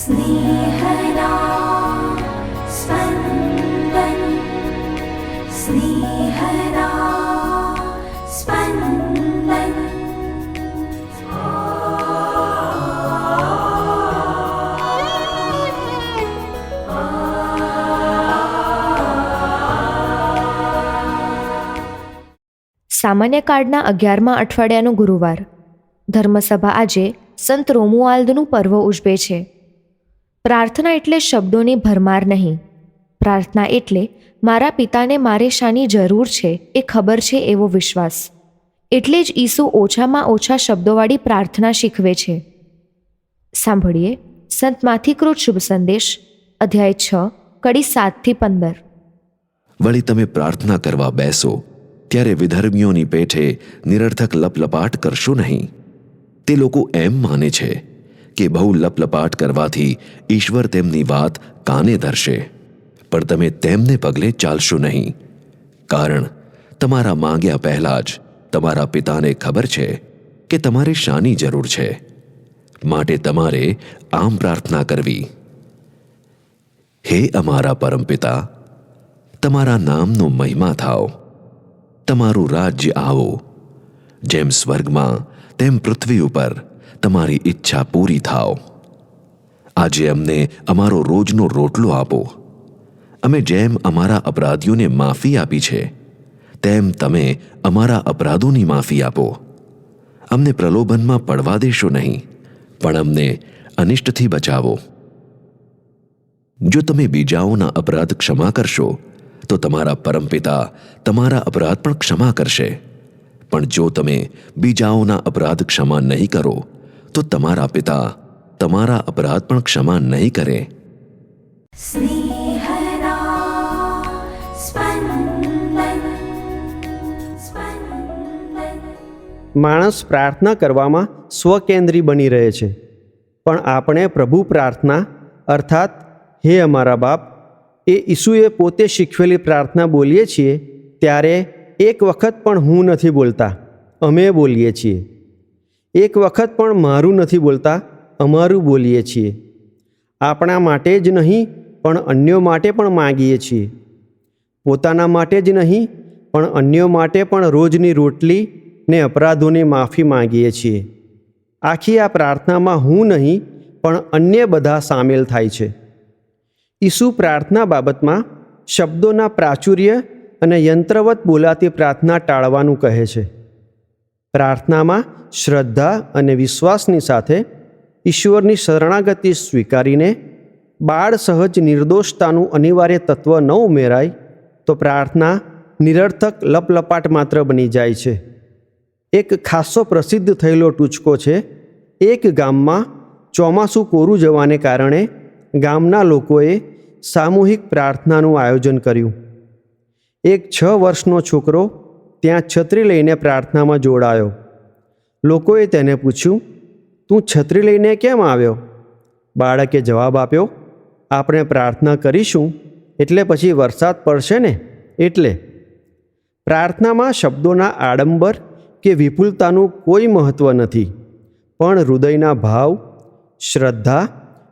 स्नेहदा स्पन्दन स्नेहदा स्पन्दन। સામાન્ય કાળના 11મા અઠવાડિયાનો ગુરુવાર. ધર્મસભા આજે સંત રોમુઆલ્દનું પર્વ ઉજવે છે. પ્રાર્થના એટલે શબ્દોની ભરમાર નહીં. પ્રાર્થના એટલે મારા પિતાને મારે શાની જરૂર છે એ ખબર છે એવો વિશ્વાસ. એટલે જ ઈસુ ઓછામાં ઓછા શબ્દોવાળી પ્રાર્થના શીખવે છે. સાંભળીએ સંત માથીકૃત શુભ સંદેશ, અધ્યાય 6, કડી 7-15. વળી તમે પ્રાર્થના કરવા બેસો ત્યારે વિધર્મીઓની પેઠે નિરર્થક લપલપાટ કરશો નહીં. તે લોકો એમ માને છે કે બહુ લપલપાટ કરવાથી ઈશ્વર તેમની વાત કાને ધરશે. પણ તમે તેમને પગલે ચાલશો નહીં, કારણ તમારા માંગ્યા પહેલાં જ તમારા પિતાને ખબર છે કે તમારે શાની જરૂર છે. માટે તમારે આમ પ્રાર્થના કરવી: હે અમારા પરમપિતા, તમારા નામનો મહિમા થાવ. તમારું રાજ્ય આવો. જેમ સ્વર્ગમાં તેમ પૃથ્વી ઉપર તમારી ઈચ્છા પૂરી થાવ. આજે અમને અમારો રોજનો રોટલો આપો. અમે જેમ અમારા અપરાધીઓને માફી આપી છે તેમ તમે અમારા અપરાધોની માફી આપો. અમને પ્રલોભનમાં પડવા દેશો નહીં, પણ અમને અનિષ્ટથી બચાવો. જો તમે બીજાઓના અપરાધ ક્ષમા કરશો તો તમારા પરમપિતા તમારા અપરાધ પણ ક્ષમા કરશે. પણ જો તમે બીજાઓના અપરાધ ક્ષમા નહીં કરો તો તમારા પિતા તમારા અપરાધ પણ ક્ષમા નહીં કરે. स्नेहदा स्पन्दन स्पन्दन। માણસ પ્રાર્થના કરવામાં સ્વકેન્દ્રી બની રહે છે, પણ આપણે પ્રભુ પ્રાર્થના અર્થાત હે અમારા બાપ એ ઈસુએ પોતે શીખવેલી પ્રાર્થના બોલીએ છીએ ત્યારે એક વખત પણ હું નથી બોલતા, અમે બોલીએ છીએ. એક વખત પણ મારું નથી બોલતા, અમારું બોલીએ છીએ. આપણા માટે જ નહીં પણ અન્યો માટે પણ માગીએ છીએ. પોતાના માટે જ નહીં પણ અન્યો માટે પણ રોજની રોટલી ને અપરાધોની માફી માગીએ છીએ. આખી આ પ્રાર્થનામાં હું નહીં પણ અન્ય બધા સામેલ થાય છે. ઈસુ પ્રાર્થના બાબતમાં શબ્દોના પ્રાચુર્ય અને યંત્રવત બોલાતી પ્રાર્થના ટાળવાનું કહે છે. પ્રાર્થનામાં શ્રદ્ધા અને વિશ્વાસની સાથે ઈશ્વરની શરણાગતિ સ્વીકારીને બાળ સહજ નિર્દોષતાનું અનિવાર્ય તત્વ ન ઉમેરાય તો પ્રાર્થના નિરર્થક લપલપાટ માત્ર બની જાય છે. એક ખાસો પ્રસિદ્ધ થયેલો ટૂચકો છે. એક ગામમાં ચોમાસું કોરું જવાને કારણે ગામના લોકોએ સામૂહિક પ્રાર્થનાનું આયોજન કર્યું. એક 6 વર્ષનો છોકરો ત્યાં છત્રી લઈને પ્રાર્થનામાં જોડાયો. લોકોએ તેને પૂછ્યું, તું છત્રી લઈને કેમ આવ્યો? બાળકે જવાબ આપ્યો, આપણે પ્રાર્થના કરીશું એટલે પછી વરસાદ પડશે ને એટલે. પ્રાર્થનામાં શબ્દોના આડંબર કે વિપુલતાનું કોઈ મહત્ત્વ નથી, પણ હૃદયના ભાવ, શ્રદ્ધા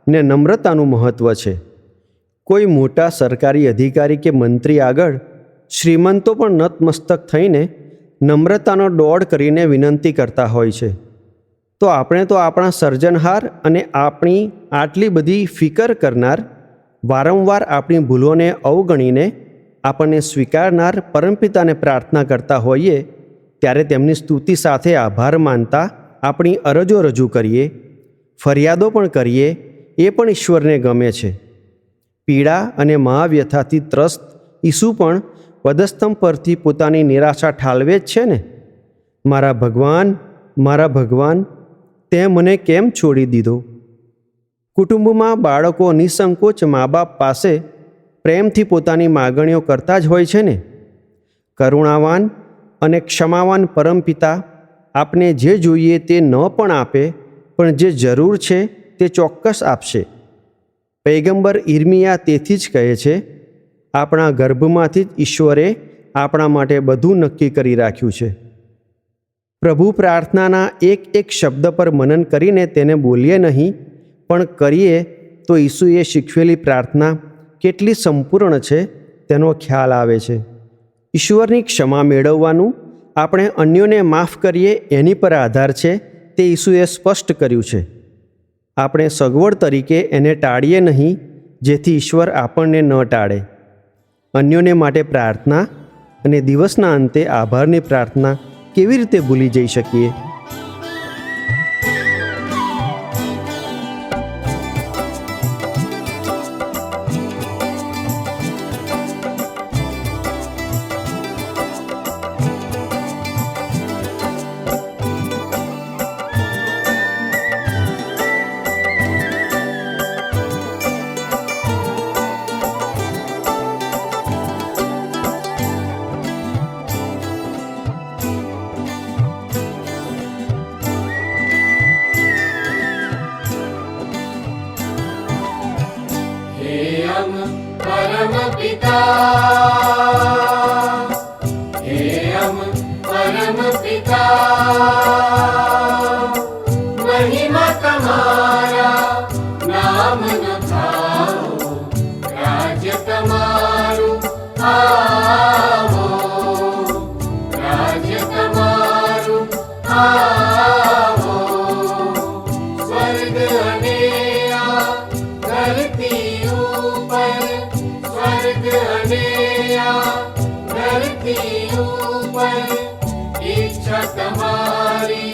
ને નમ્રતાનું મહત્ત્વ છે. કોઈ મોટા સરકારી અધિકારી કે મંત્રી આગળ શ્રીમંતો પણ નતમસ્તક થઈને નમ્રતાનો દોડ કરીને વિનંતી કરતા હોય છે. તો આપણે તો આપણા સર્જનહાર અને આપણી આટલી બધી ફિકર કરનાર, વારંવાર આપણી ભૂલોને અવગણીને આપણને સ્વીકારનાર પરમપિતાને પ્રાર્થના કરતા હોઈએ ત્યારે તેમની સ્તુતિ સાથે આભાર માનતા આપણી અરજો રજૂ કરીએ, ફરિયાદો પણ કરીએ, એ પણ ઈશ્વરને ગમે છે. પીડા અને મહાવ્યથાથી ત્રસ્ત ઈસુ પણ પદસ્તંભ પરથી પોતાની નિરાશા ઠાલવે જ છે ને. મારા ભગવાન, તે મને કેમ છોડી દીધો? કુટુંબમાં બાળકો નિસંકોચ મા બાપ પાસે પ્રેમથી પોતાની માગણીઓ કરતા જ હોય છે ને. કરુણાવાન અને ક્ષમાવાન પરમપિતા આપને જે જોઈએ તે ન પણ આપે, પણ જે જરૂર છે તે ચોક્કસ આપશે. પૈગંબર ઈર્મિયા તેથી જ કહે છે, આપણા ગર્ભમાંથી જ ઈશ્વરે આપણા માટે બધું નક્કી કરી રાખ્યું છે. પ્રભુ પ્રાર્થનાના એક એક શબ્દ પર મનન કરીને તેને બોલીએ નહીં, પણ કરીએ તો ઈસુએ શીખવેલી પ્રાર્થના કેટલી સંપૂર્ણ છે તેનો ખ્યાલ આવે છે. ઈશ્વરની ક્ષમા મેળવવાનું આપણે અન્યોને માફ કરીએ એની પર આધાર છે તે ઈસુએ સ્પષ્ટ કર્યું છે. આપણે સગવડ તરીકે એને ટાળીએ નહીં, જેથી ઈશ્વર આપણને ન ટાળે. અન્યોને માટે પ્રાર્થના અને દિવસના અંતે આભારની પ્રાર્થના કેવી રીતે ભૂલી જઈ શકીએ? परम पिता, हे हम परम पिता, महिमा તમારા નામ ન થાઓ, રાજ્ય તમારું આવો, રાજ્ય તમારું આવો, સ્વર્ગ અને આ ધરતી ઉપર, સ્વર્ગ અને આ ધરતી ઉપર ઈચ્છા તમારી